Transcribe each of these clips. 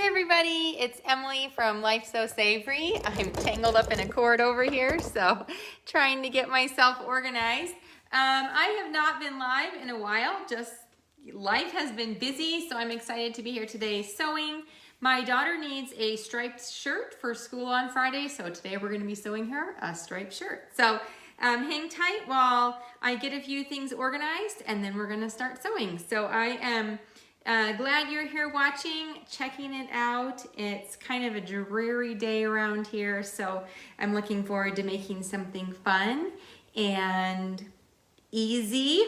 Hey everybody, it's Emily from Life Sew Savory. I'm tangled up in a cord over here, so trying to get myself organized. I have not been live in a while, just life has been busy, so I'm excited to be here today sewing. My daughter needs a striped shirt for school on Friday, so today we're going to be sewing her a striped shirt. So hang tight while I get a few things organized, and then we're going to start sewing. So I am glad you're here watching, checking it out. It's kind of a dreary day around here, so I'm looking forward to making something fun and easy.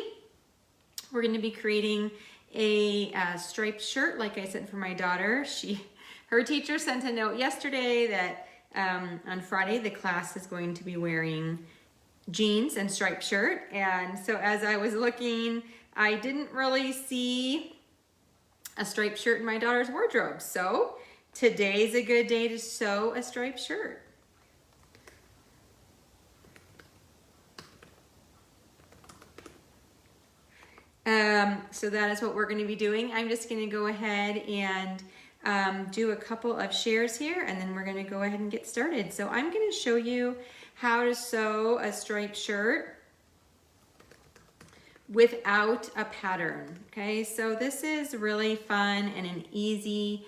We're going to be creating a striped shirt, like I said, for my daughter. Her teacher sent a note yesterday that on Friday the class is going to be wearing jeans and striped shirt, and so as I was looking, I didn't really see a striped shirt in my daughter's wardrobe. So today's a good day to sew a striped shirt. So that is what we're going to be doing. I'm just going to go ahead and do a couple of shares here, and then we're going to go ahead and get started. So I'm going to show you how to sew a striped shirt without a pattern. Okay, so this is really fun and an easy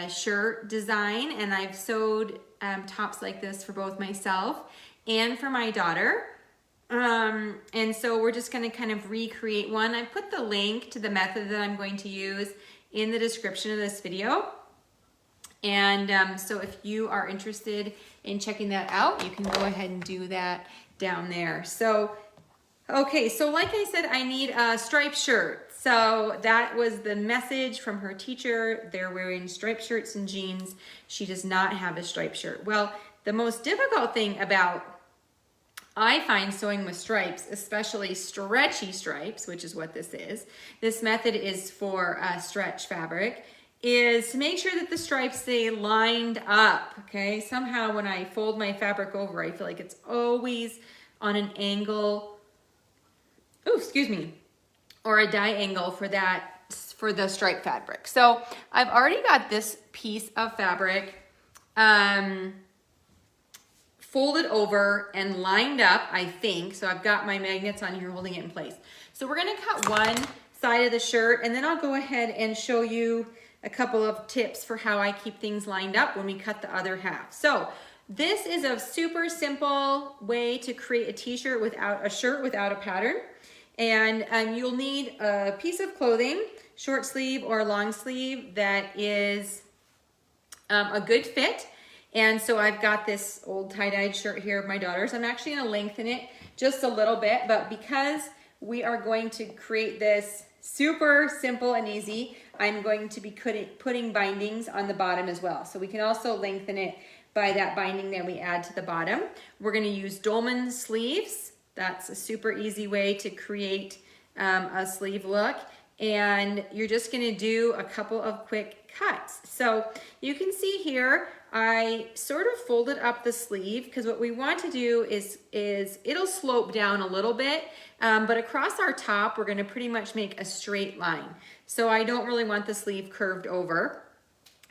shirt design, and I've sewed tops like this for both myself and for my daughter. And so we're just going to kind of recreate one. I put the link to the method that I'm going to use in the description of this video. And so if you are interested in checking that out, you can go ahead and do that down there. So okay, so like I said, I need a striped shirt. So that was the message from her teacher. They're wearing striped shirts and jeans. She does not have a striped shirt. Well, the most difficult thing I find sewing with stripes, especially stretchy stripes, which is what this method is for stretch fabric, is to make sure that the stripes stay lined up, okay? Somehow when I fold my fabric over, I feel like it's always on an angle, or a diagonal for the striped fabric. So I've already got this piece of fabric folded over and lined up, I think. So I've got my magnets on here holding it in place. So we're gonna cut one side of the shirt, and then I'll go ahead and show you a couple of tips for how I keep things lined up when we cut the other half. So this is a super simple way to create a t-shirt without a shirt without a pattern. And you'll need a piece of clothing, short sleeve or long sleeve, that is a good fit. And so I've got this old tie-dyed shirt here of my daughter's. I'm actually gonna lengthen it just a little bit, but because we are going to create this super simple and easy, I'm going to be putting bindings on the bottom as well. So we can also lengthen it by that binding that we add to the bottom. We're gonna use dolman sleeves. That's a super easy way to create a sleeve look. And you're just gonna do a couple of quick cuts. So you can see here, I sort of folded up the sleeve because what we want to do is it'll slope down a little bit, but across our top, we're gonna pretty much make a straight line. So I don't really want the sleeve curved over.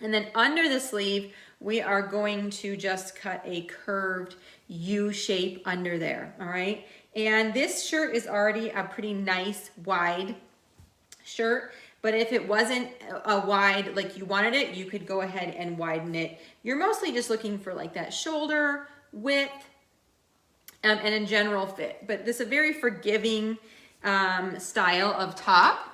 And then under the sleeve, we are going to just cut a curved U shape under there, all right? And this shirt is already a pretty nice wide shirt, but if it wasn't a wide like you wanted it, you could go ahead and widen it. You're mostly just looking for like that shoulder width and a general fit, but this is a very forgiving style of top.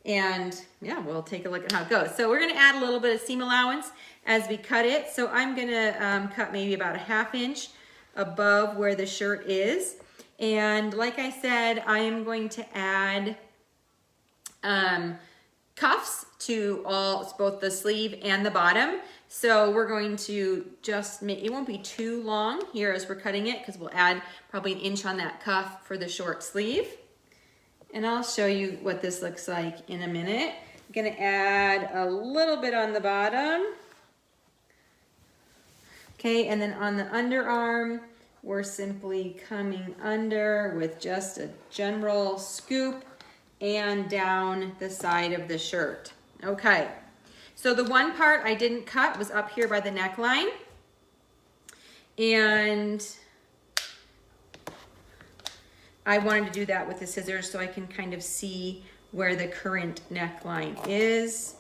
And yeah, we'll take a look at how it goes. So we're gonna add a little bit of seam allowance as we cut it. So I'm gonna cut maybe about a 1/2 inch above where the shirt is. And like I said, I am going to add cuffs to both the sleeve and the bottom. So we're going to just make, it won't be too long here as we're cutting it, because we'll add probably 1 inch on that cuff for the short sleeve. And I'll show you what this looks like in a minute. I'm gonna add a little bit on the bottom. Okay, and then on the underarm, we're simply coming under with just a general scoop and down the side of the shirt. Okay, So the one part I didn't cut was up here by the neckline. And I wanted to do that with the scissors so I can kind of see where the current neckline is.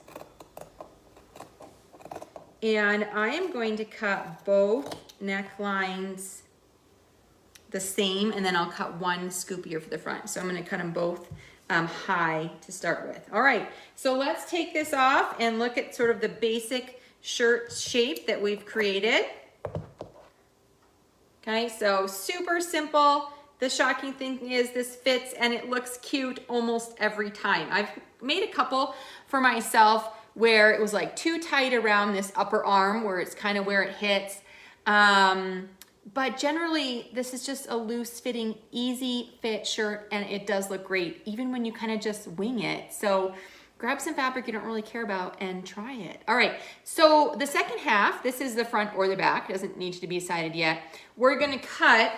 And I am going to cut both necklines the same, and then I'll cut one scoopier for the front. So I'm gonna cut them both high to start with. All right, so let's take this off and look at sort of the basic shirt shape that we've created. Okay, so super simple. The shocking thing is this fits and it looks cute almost every time. I've made a couple for myself where it was like too tight around this upper arm where it's kind of where it hits. But generally, this is just a loose fitting, easy fit shirt, and it does look great, even when you kind of just wing it. So grab some fabric you don't really care about and try it. All right, so the second half, this is the front or the back, doesn't need to be sided yet. We're gonna cut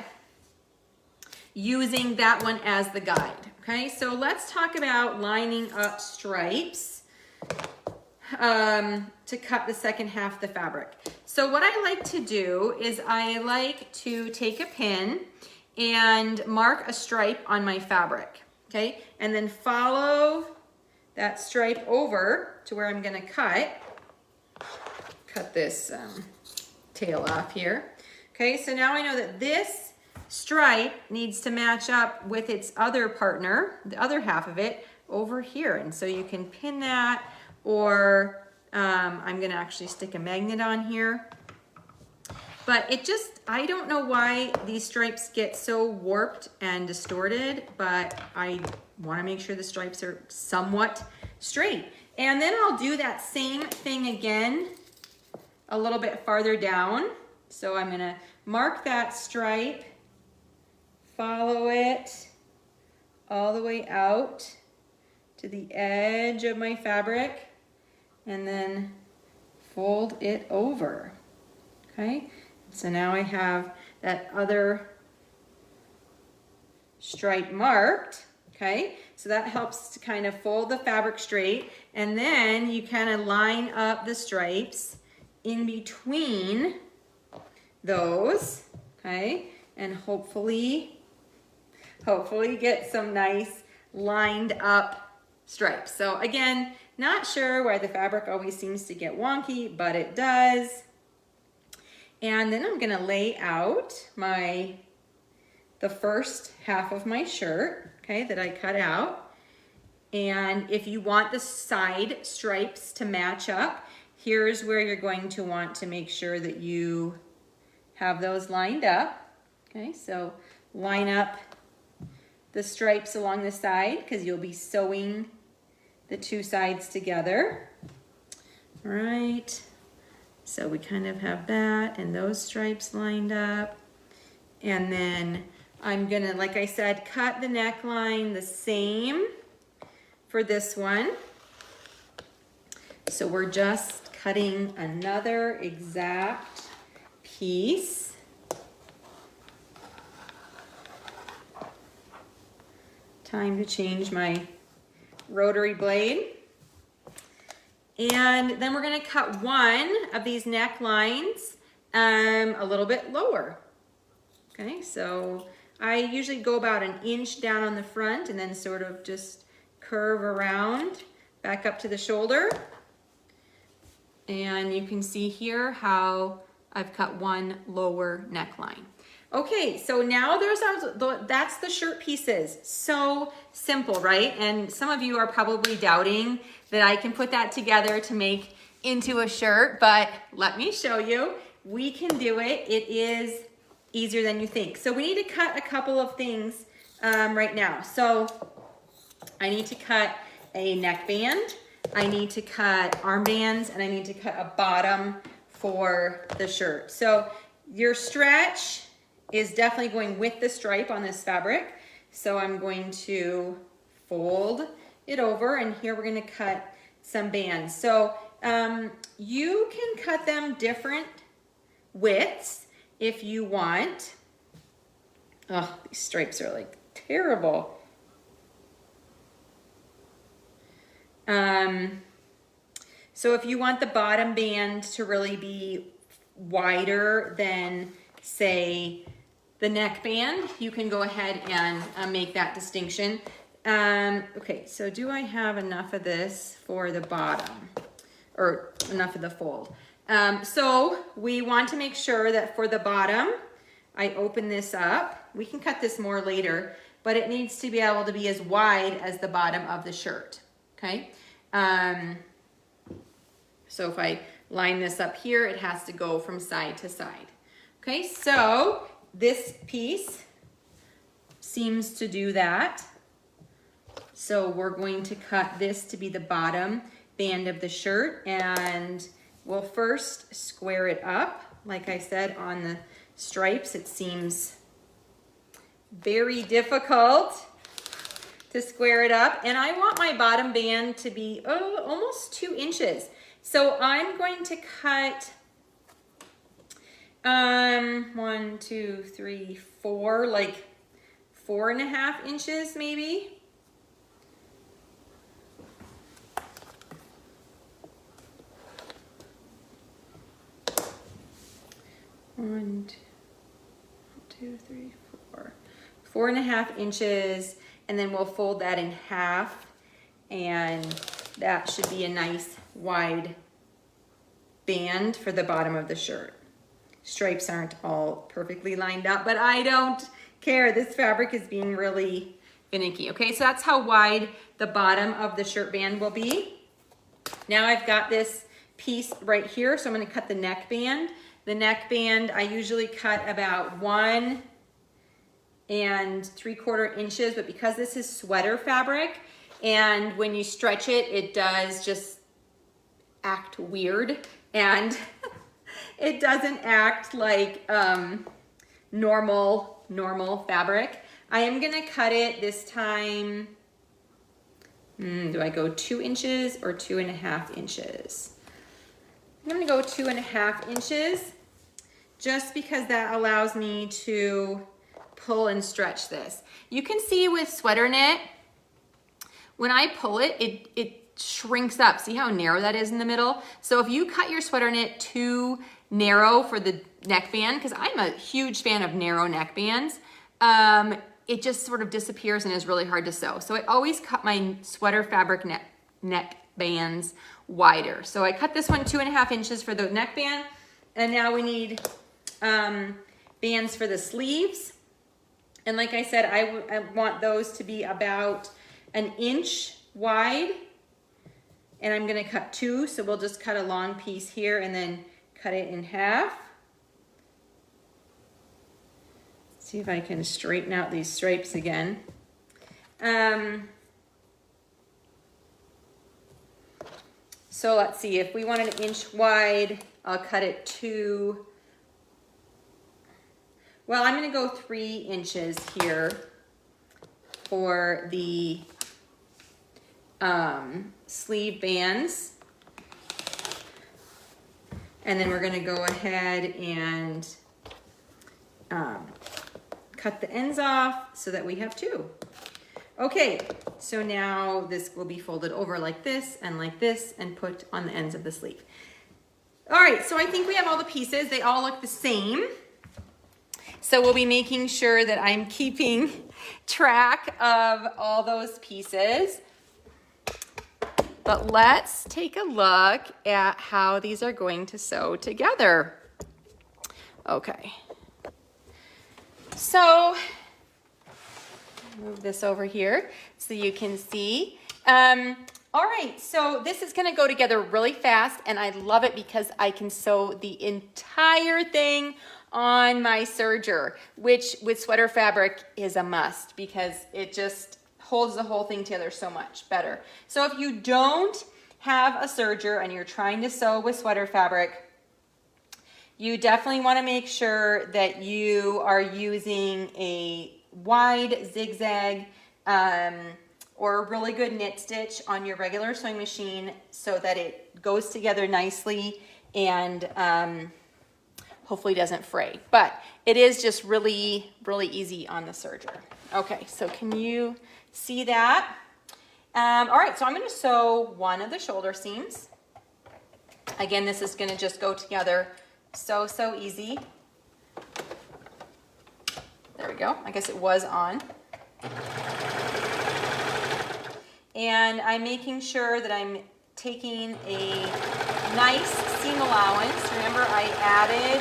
using that one as the guide, okay? So let's talk about lining up stripes to cut the second half of the fabric. So what I like to do is I like to take a pin and mark a stripe on my fabric, okay? And then follow that stripe over to where I'm gonna cut this tail off here. Okay, so now I know that this stripe needs to match up with its other partner, the other half of it, over here. And so you can pin that, or I'm gonna actually stick a magnet on here. But it just, I don't know why these stripes get so warped and distorted, but I wanna make sure the stripes are somewhat straight. And then I'll do that same thing again a little bit farther down. So I'm gonna mark that stripe, follow it all the way out to the edge of my fabric, and then fold it over, okay? So now I have that other stripe marked, okay? So that helps to kind of fold the fabric straight, and then you kind of line up the stripes in between those, okay? And hopefully get some nice lined up stripes. So again, not sure why the fabric always seems to get wonky, but it does. And then I'm gonna lay out the first half of my shirt, okay, that I cut out. And if you want the side stripes to match up, here's where you're going to want to make sure that you have those lined up. Okay, so line up the stripes along the side because you'll be sewing the two sides together. All right, so we kind of have that and those stripes lined up. And then I'm gonna, like I said, cut the neckline the same for this one. So we're just cutting another exact piece. Time to change my rotary blade. And then we're gonna cut one of these necklines a little bit lower. Okay, so I usually go about 1 inch down on the front and then sort of just curve around back up to the shoulder. And you can see here how I've cut one lower neckline. Okay, so now that's the shirt pieces. So simple, right? And some of you are probably doubting that I can put that together to make into a shirt, but let me show you. We can do it. It is easier than you think. So we need to cut a couple of things right now. So I need to cut a neckband, I need to cut armbands, and I need to cut a bottom for the shirt. So your stretch is definitely going with the stripe on this fabric. So I'm going to fold it over, and here we're gonna cut some bands. So you can cut them different widths if you want. Oh, these stripes are like terrible. So if you want the bottom band to really be wider than, say, the neck band, you can go ahead and make that distinction. Okay, so do I have enough of this for the bottom, or enough of the fold? So we want to make sure that for the bottom, I open this up. We can cut this more later, but it needs to be able to be as wide as the bottom of the shirt, okay? So if I line this up here, it has to go from side to side. Okay, so this piece seems to do that. So we're going to cut this to be the bottom band of the shirt, and we'll first square it up. Like I said, on the stripes, it seems very difficult to square it up, and I want my bottom band to be almost 2 inches. So I'm going to cut 1, 2, 3, 4, like 4.5 inches maybe. One, 2, 3, 4. 4.5 inches, and then we'll fold that in half, and that should be a nice wide band for the bottom of the shirt. Stripes aren't all perfectly lined up, but I don't care. This fabric is being really finicky. Okay, so that's how wide the bottom of the shirt band will be. Now I've got this piece right here, so I'm going to cut the neck band. The neck band, I usually cut about 1 3/4 inches, but because this is sweater fabric, and when you stretch it, it does just act weird, and it doesn't act like normal fabric. I am gonna cut it this time. Do I go 2 inches or 2.5 inches? I'm gonna go 2.5 inches, just because that allows me to pull and stretch this. You can see with sweater knit, when I pull it, it shrinks up. See how narrow that is in the middle? So if you cut your sweater knit too narrow for the neckband, because I'm a huge fan of narrow neckbands, it just sort of disappears and is really hard to sew. So I always cut my sweater fabric neck bands wider. So I cut this one 2.5 inches for the neckband, and now we need bands for the sleeves. And like I said, I want those to be about 1 inch wide, and I'm gonna cut 2, so we'll just cut a long piece here and then cut it in half. Let's see if I can straighten out these stripes again. So let's see, if we wanted 1 inch wide, I'll cut it to, well, I'm gonna go 3 inches here for the sleeve bands. And then we're gonna go ahead and cut the ends off so that we have 2. Okay, so now this will be folded over like this and put on the ends of the sleeve. All right, so I think we have all the pieces. They all look the same. So we'll be making sure that I'm keeping track of all those pieces. But let's take a look at how these are going to sew together. Okay. So, move this over here so you can see. All right, so this is gonna go together really fast, and I love it because I can sew the entire thing on my serger, which with sweater fabric is a must because it just holds the whole thing together so much better. So if you don't have a serger and you're trying to sew with sweater fabric, you definitely want to make sure that you are using a wide zigzag or a really good knit stitch on your regular sewing machine so that it goes together nicely and hopefully doesn't fray. But it is just really, really easy on the serger. Okay, so can you see that? All right, so I'm going to sew one of the shoulder seams. Again, this is gonna just go together so easy. There we go. I guess it was on. And I'm making sure that I'm taking a nice seam allowance. Remember, I added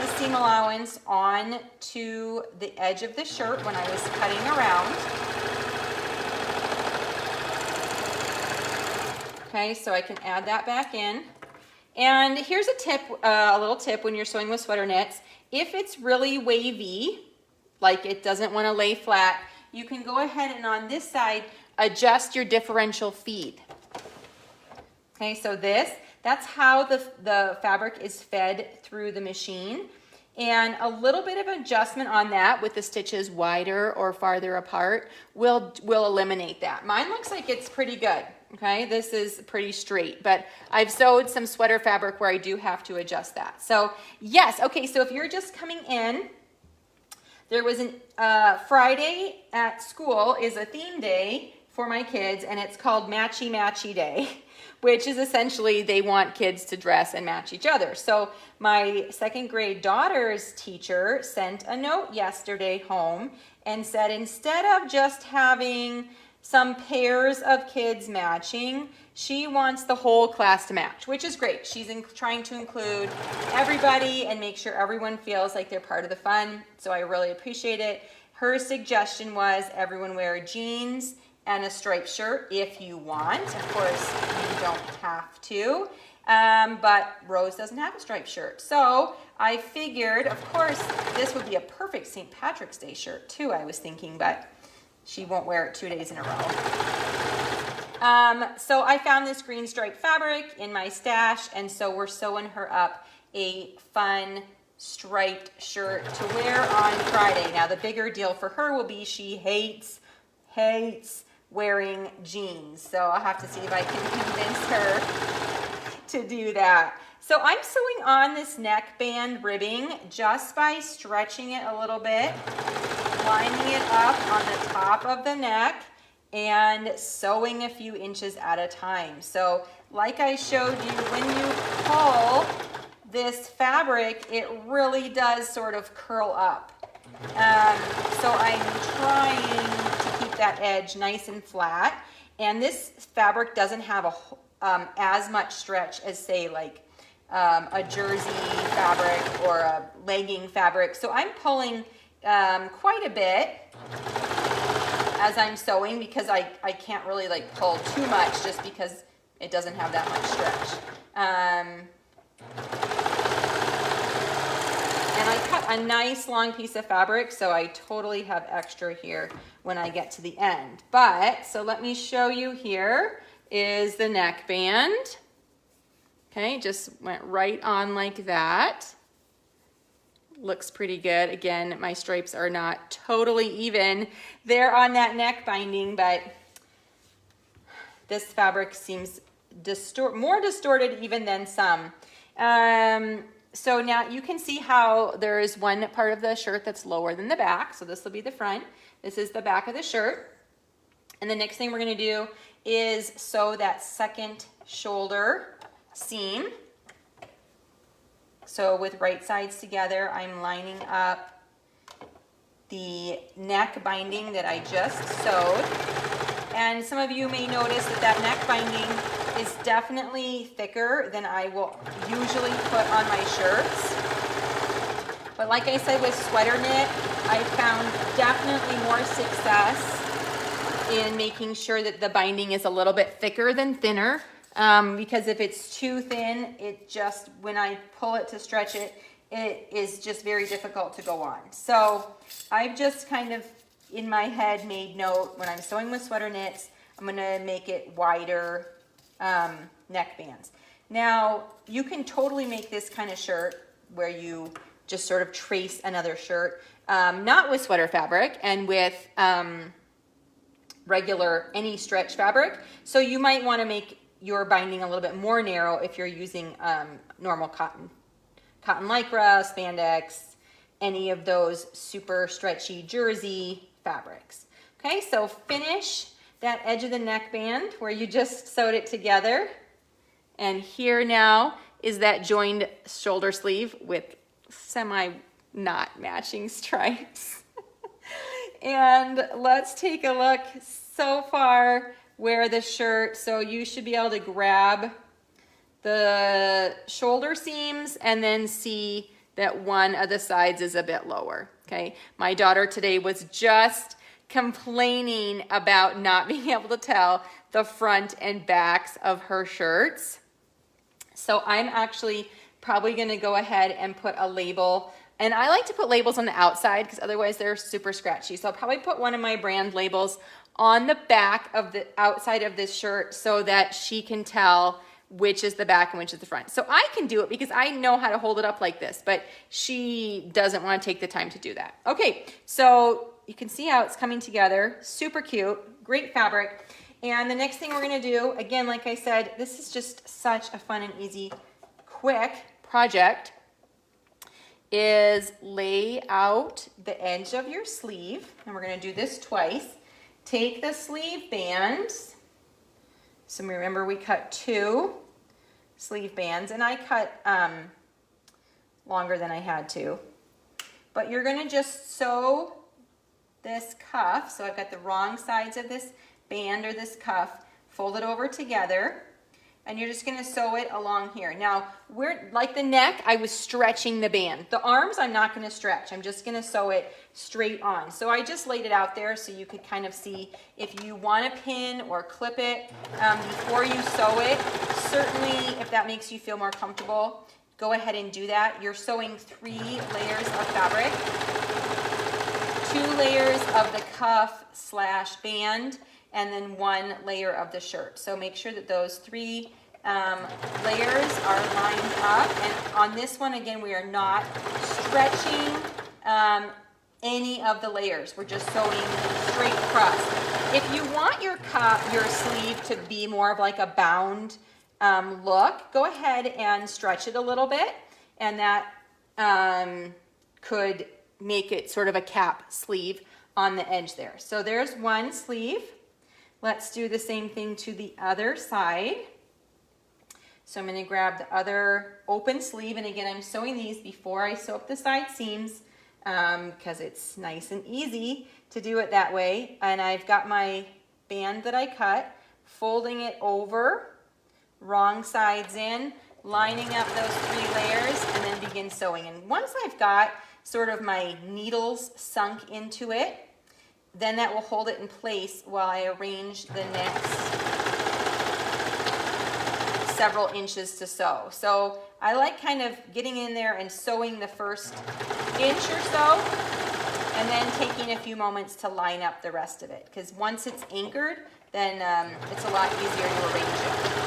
the seam allowance on to the edge of the shirt when I was cutting around. Okay, so I can add that back in. And here's a tip, a little tip when you're sewing with sweater knits. If it's really wavy, like it doesn't want to lay flat, you can go ahead and on this side, adjust your differential feed. Okay, so that's how the fabric is fed through the machine. And a little bit of adjustment on that with the stitches wider or farther apart will eliminate that. Mine looks like it's pretty good. Okay, this is pretty straight, but I've sewed some sweater fabric where I do have to adjust that. So yes, okay, so if you're just coming in, there was Friday at school is a theme day for my kids, and it's called Matchy Matchy Day, which is essentially they want kids to dress and match each other. So my second grade daughter's teacher sent a note yesterday home and said instead of just having some pairs of kids matching, she wants the whole class to match, which is great. She's trying to include everybody and make sure everyone feels like they're part of the fun, so I really appreciate it. Her suggestion was everyone wear jeans and a striped shirt if you want. Of course, you don't have to, but Rose doesn't have a striped shirt. So I figured, of course, this would be a perfect St. Patrick's Day shirt too, I was thinking, but she won't wear it 2 days in a row. So I found this green striped fabric in my stash, and so we're sewing her up a fun striped shirt to wear on Friday. Now the bigger deal for her will be she hates wearing jeans. So I'll have to see if I can convince her to do that. So I'm sewing on this neckband ribbing just by stretching it a little bit, lining it up on the top of the neck, and sewing a few inches at a time. So like I showed you, when you pull this fabric, it really does sort of curl up. So I'm trying to keep that edge nice and flat. And this fabric doesn't have as much stretch as, say, like a jersey fabric or a legging fabric. So I'm pulling quite a bit as I'm sewing because I can't really like pull too much just because it doesn't have that much stretch. And I cut a nice long piece of fabric, so I totally have extra here when I get to the end. But, so let me show you, here is the neckband. Okay, just went right on like that. Looks pretty good. Again, my stripes are not totally even. They're on that neck binding, but this fabric seems more distorted even than some. So now you can see how there is one part of the shirt that's lower than the back. So this will be the front. This is the back of the shirt. And the next thing we're gonna do is sew that second shoulder seam. So with right sides together, I'm lining up the neck binding that I just sewed. And some of you may notice that neck binding is definitely thicker than I will usually put on my shirts. But like I said with sweater knit, I found definitely more success in making sure that the binding is a little bit thicker than thinner. Because if it's too thin, it just, when I pull it to stretch it, it is just very difficult to go on. So I've just kind of, in my head, made note when I'm sewing with sweater knits, I'm gonna make it wider neck bands. Now, you can totally make this kind of shirt where you just sort of trace another shirt, not with sweater fabric and with regular, any stretch fabric. So you might wanna make your binding a little bit more narrow if you're using normal cotton lycra, spandex, any of those super stretchy jersey fabrics. Okay, so finish that edge of the neckband where you just sewed it together. And here now is that joined shoulder sleeve with semi not matching stripes. And let's take a look so far where the shirt, so you should be able to grab the shoulder seams and then see that one of the sides is a bit lower, okay? My daughter today was just complaining about not being able to tell the front and backs of her shirts. So I'm actually probably gonna go ahead and put a label, and I like to put labels on the outside because otherwise they're super scratchy. So I'll probably put one of my brand labels on the back of the outside of this shirt so that she can tell which is the back and which is the front. So I can do it because I know how to hold it up like this, but she doesn't want to take the time to do that. Okay, so you can see how it's coming together. Super cute, great fabric. And the next thing we're gonna do, again, like I said, this is just such a fun and easy, quick project, is lay out the edge of your sleeve. And we're gonna do this twice. Take the sleeve bands. So remember we cut 2 sleeve bands, and I cut longer than I had to. But you're gonna just sew this cuff. So I've got the wrong sides of this band or this cuff, fold it over together, and you're just gonna sew it along here. Now, like the neck, I was stretching the band. The arms, I'm not gonna stretch. I'm just gonna sew it straight on. So I just laid it out there so you could kind of see if you wanna pin or clip it before you sew it. Certainly, if that makes you feel more comfortable, go ahead and do that. You're sewing 3 layers of fabric, 2 layers of the cuff / band, and then 1 layer of the shirt. So make sure that those 3 layers are lined up. And on this one, again, we are not stretching any of the layers. We're just sewing straight across. If you want your sleeve to be more of like a bound look, go ahead and stretch it a little bit, and that could make it sort of a cap sleeve on the edge there. So there's one sleeve. Let's do the same thing to the other side. So I'm going to grab the other open sleeve, and again, I'm sewing these before I sew up the side seams because it's nice and easy to do it that way. And I've got my band that I cut, folding it over, wrong sides in, lining up those 3 layers, and then begin sewing. And once I've got sort of my needles sunk into it, then that will hold it in place while I arrange the next several inches to sew. So I like kind of getting in there and sewing the first inch or so, and then taking a few moments to line up the rest of it. Because once it's anchored, then it's a lot easier to arrange it.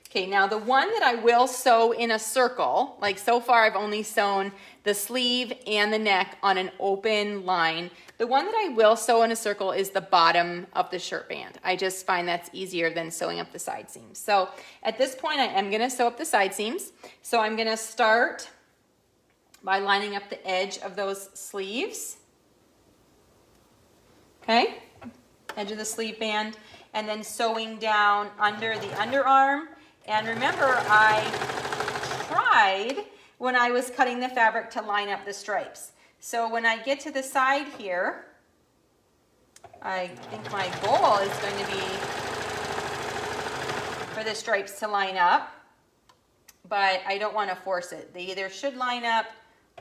Okay, now the one that I will sew in a circle, like so far I've only sewn the sleeve and the neck on an open line. The one that I will sew in a circle is the bottom of the shirt band. I just find that's easier than sewing up the side seams. So at this point I am gonna sew up the side seams. So I'm gonna start by lining up the edge of those sleeves. Okay, edge of the sleeve band, and then sewing down under the underarm. And remember, I tried when I was cutting the fabric to line up the stripes. So when I get to the side here, I think my goal is going to be for the stripes to line up, but I don't want to force it. They either should line up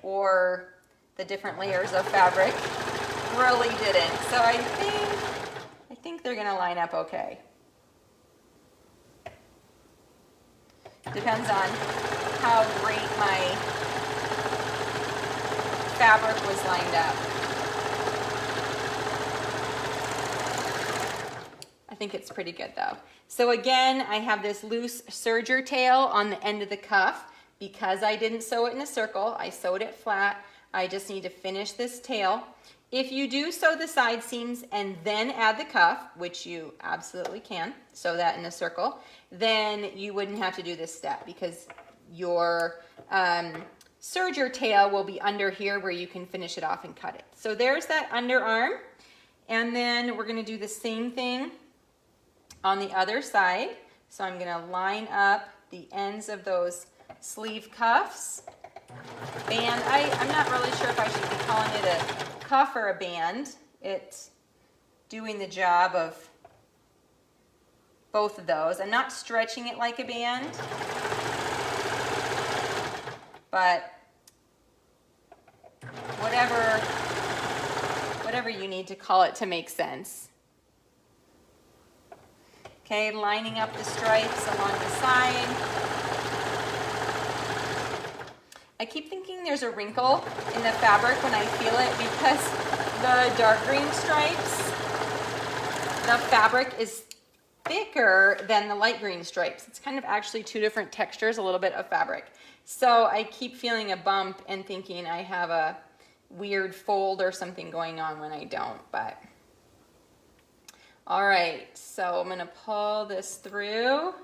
or the different layers of fabric really didn't. So I think they're going to line up okay. Depends on how great my fabric was lined up. I think it's pretty good though. So again, I have this loose serger tail on the end of the cuff. Because I didn't sew it in a circle, I sewed it flat. I just need to finish this tail. If you do sew the side seams and then add the cuff, which you absolutely can, sew that in a circle, then you wouldn't have to do this step because your serger tail will be under here where you can finish it off and cut it. So there's that underarm. And then we're gonna do the same thing on the other side. So I'm gonna line up the ends of those sleeve cuffs. Band, I'm not really sure if I should be calling it a cuff or a band. It's doing the job of both of those. I'm not stretching it like a band, but whatever you need to call it to make sense. Okay, lining up the stripes along the side. I keep thinking there's a wrinkle in the fabric when I feel it because the dark green stripes, the fabric is thicker than the light green stripes. It's kind of actually two different textures, a little bit of fabric. So I keep feeling a bump and thinking I have a weird fold or something going on when I don't, but. All right, so I'm gonna pull this through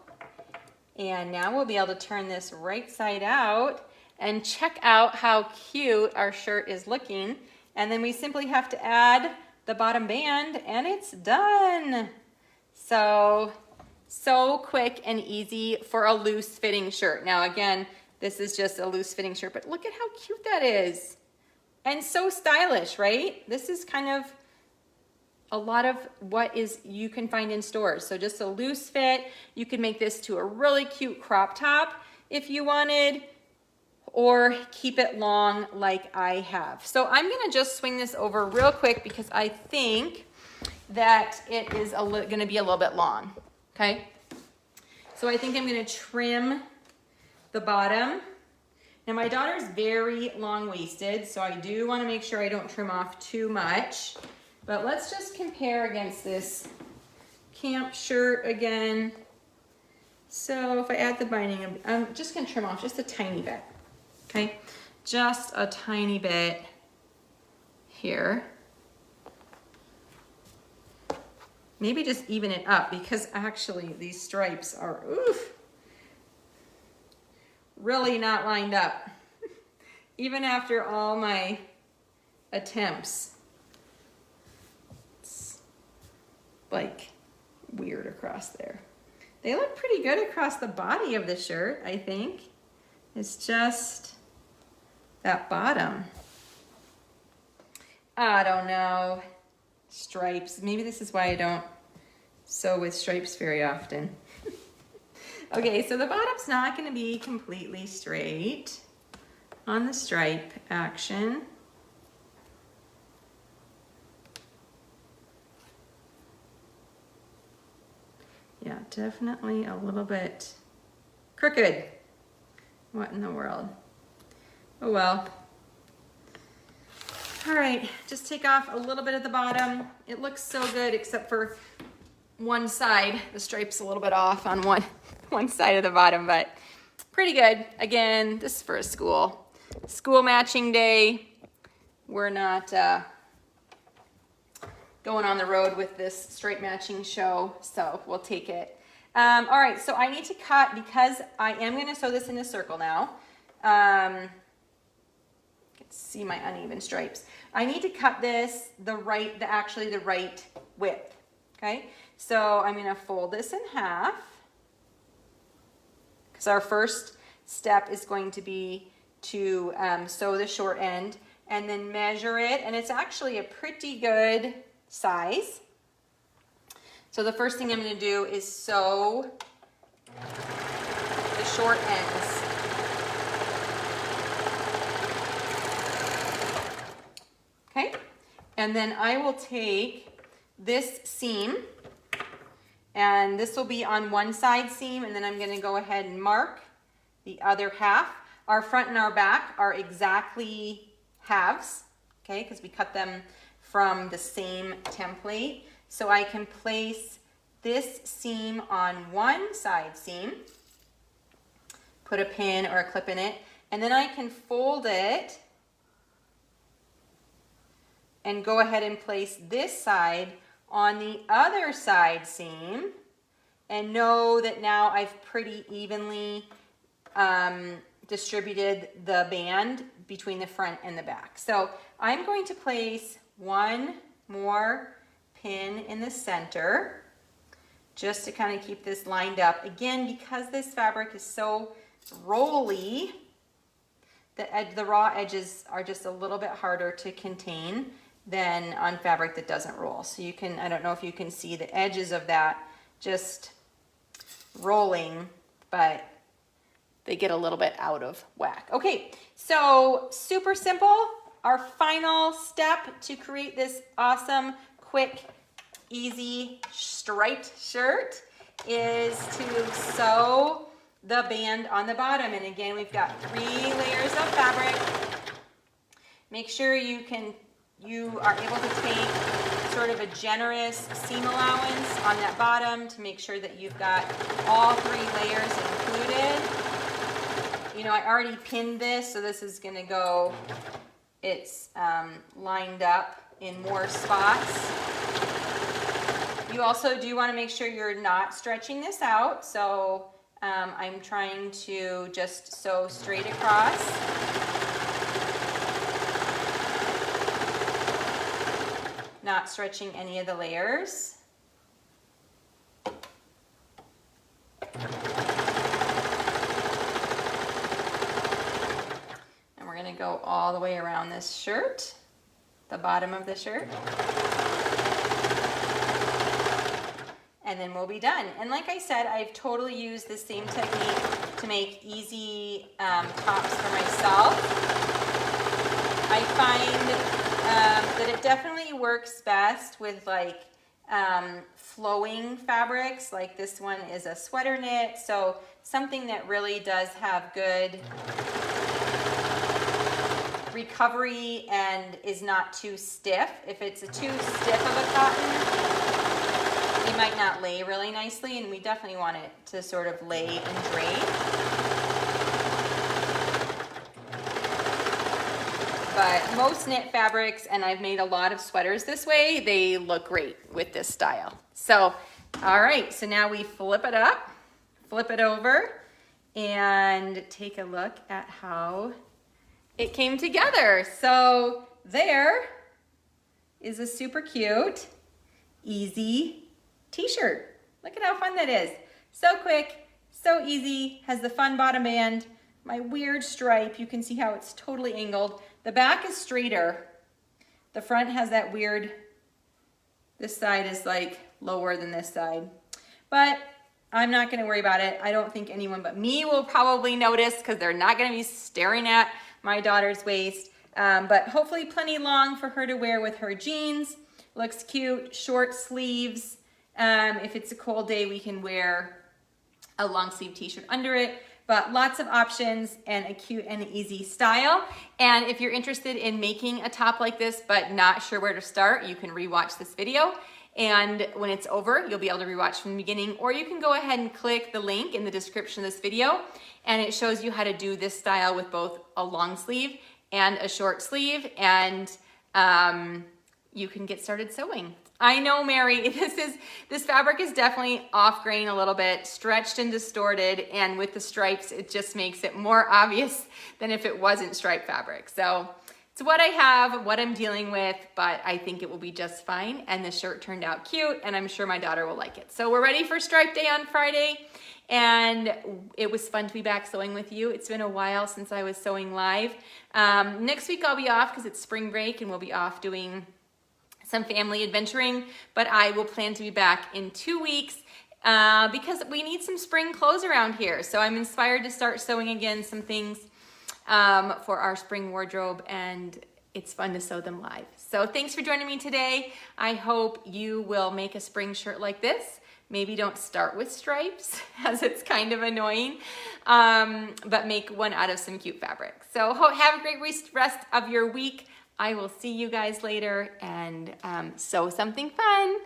and now we'll be able to turn this right side out and check out how cute our shirt is looking. And then we simply have to add the bottom band and it's done. So quick and easy for a loose fitting shirt. Now again, this is just a loose fitting shirt, but look at how cute that is. And so stylish, right? This is kind of a lot of what you can find in stores. So just a loose fit. You could make this to a really cute crop top if you wanted, or keep it long like I have. So I'm gonna just swing this over real quick because I think that it is gonna be a little bit long, okay? So I think I'm gonna trim the bottom. Now my daughter's very long-waisted, so I do wanna make sure I don't trim off too much. But let's just compare against this camp shirt again. So if I add the binding, I'm just gonna trim off just a tiny bit, okay? Just a tiny bit here. Maybe just even it up because actually these stripes are, really not lined up. Even after all my attempts. It's like weird across there. They look pretty good across the body of the shirt, I think. It's just that bottom. I don't know. Stripes. Maybe this is why I don't sew with stripes very often. Okay, so the bottom's not going to be completely straight on the stripe action. Yeah, definitely a little bit crooked. What in the world? Oh well. All right, just take off a little bit at the bottom. It looks so good except for one side. The stripe's a little bit off on one side of the bottom, but pretty good. Again, this is for a school matching day. We're not going on the road with this stripe matching show, so we'll take it. All right, so I need to cut because I am going to sew this in a circle now. See my uneven stripes. I need to cut this actually the right width. Okay, so I'm going to fold this in half because our first step is going to be to sew the short end and then measure it, and it's actually a pretty good size. So the first thing I'm going to do is sew the short ends. Okay, and then I will take this seam, and this will be on one side seam, and then I'm going to go ahead and mark the other half. Our front and our back are exactly halves, okay, because we cut them from the same template. So I can place this seam on one side seam, put a pin or a clip in it, and then I can fold it and go ahead and place this side on the other side seam, and know that now I've pretty evenly distributed the band between the front and the back. So I'm going to place one more pin in the center just to kind of keep this lined up. Again, because this fabric is so rolly, the raw edges are just a little bit harder to contain than on fabric that doesn't roll. So you can, I don't know if you can see the edges of that just rolling, but they get a little bit out of whack. Okay, so super simple. Our final step to create this awesome, quick, easy striped shirt is to sew the band on the bottom. And again, we've got 3 layers of fabric. Make sure you are able to take sort of a generous seam allowance on that bottom to make sure that you've got all 3 layers included. You know, I already pinned this, so this is gonna go, it's lined up in more spots. You also do want to make sure you're not stretching this out, so I'm trying to just sew straight across. Not stretching any of the layers. And we're going to go all the way around this shirt, the bottom of the shirt. And then we'll be done. And like I said, I've totally used the same technique to make easy tops for myself. I find that it definitely works best with like flowing fabrics. Like this one is a sweater knit, so something that really does have good recovery and is not too stiff. If it's too stiff of a cotton, it might not lay really nicely, and we definitely want it to sort of lay and drape. But most knit fabrics, and I've made a lot of sweaters this way, they look great with this style. So, all right, so now we flip it up, flip it over, and take a look at how it came together. So there is a super cute, easy t-shirt. Look at how fun that is. So quick, so easy, has the fun bottom band, my weird stripe. You can see how it's totally angled. The back is straighter. The front has that weird, this side is like lower than this side. But I'm not gonna worry about it. I don't think anyone but me will probably notice because they're not gonna be staring at my daughter's waist. But hopefully plenty long for her to wear with her jeans. Looks cute, short sleeves. If it's a cold day, we can wear a long sleeve t-shirt under it, but lots of options and a cute and easy style. And if you're interested in making a top like this, but not sure where to start, you can rewatch this video. And when it's over, you'll be able to rewatch from the beginning, or you can go ahead and click the link in the description of this video, and it shows you how to do this style with both a long sleeve and a short sleeve, and you can get started sewing. I know, Mary, this fabric is definitely off grain a little bit, stretched and distorted, and with the stripes, it just makes it more obvious than if it wasn't striped fabric. So it's what I have, what I'm dealing with, but I think it will be just fine, and the shirt turned out cute, and I'm sure my daughter will like it. So we're ready for Stripe Day on Friday, and it was fun to be back sewing with you. It's been a while since I was sewing live. Next week I'll be off because it's spring break, and we'll be off doing some family adventuring, but I will plan to be back in 2 weeks because we need some spring clothes around here. So I'm inspired to start sewing again some things for our spring wardrobe, and it's fun to sew them live. So thanks for joining me today. I hope you will make a spring shirt like this. Maybe don't start with stripes, as it's kind of annoying, but make one out of some cute fabric. So have a great rest of your week. I will see you guys later, and sew something fun.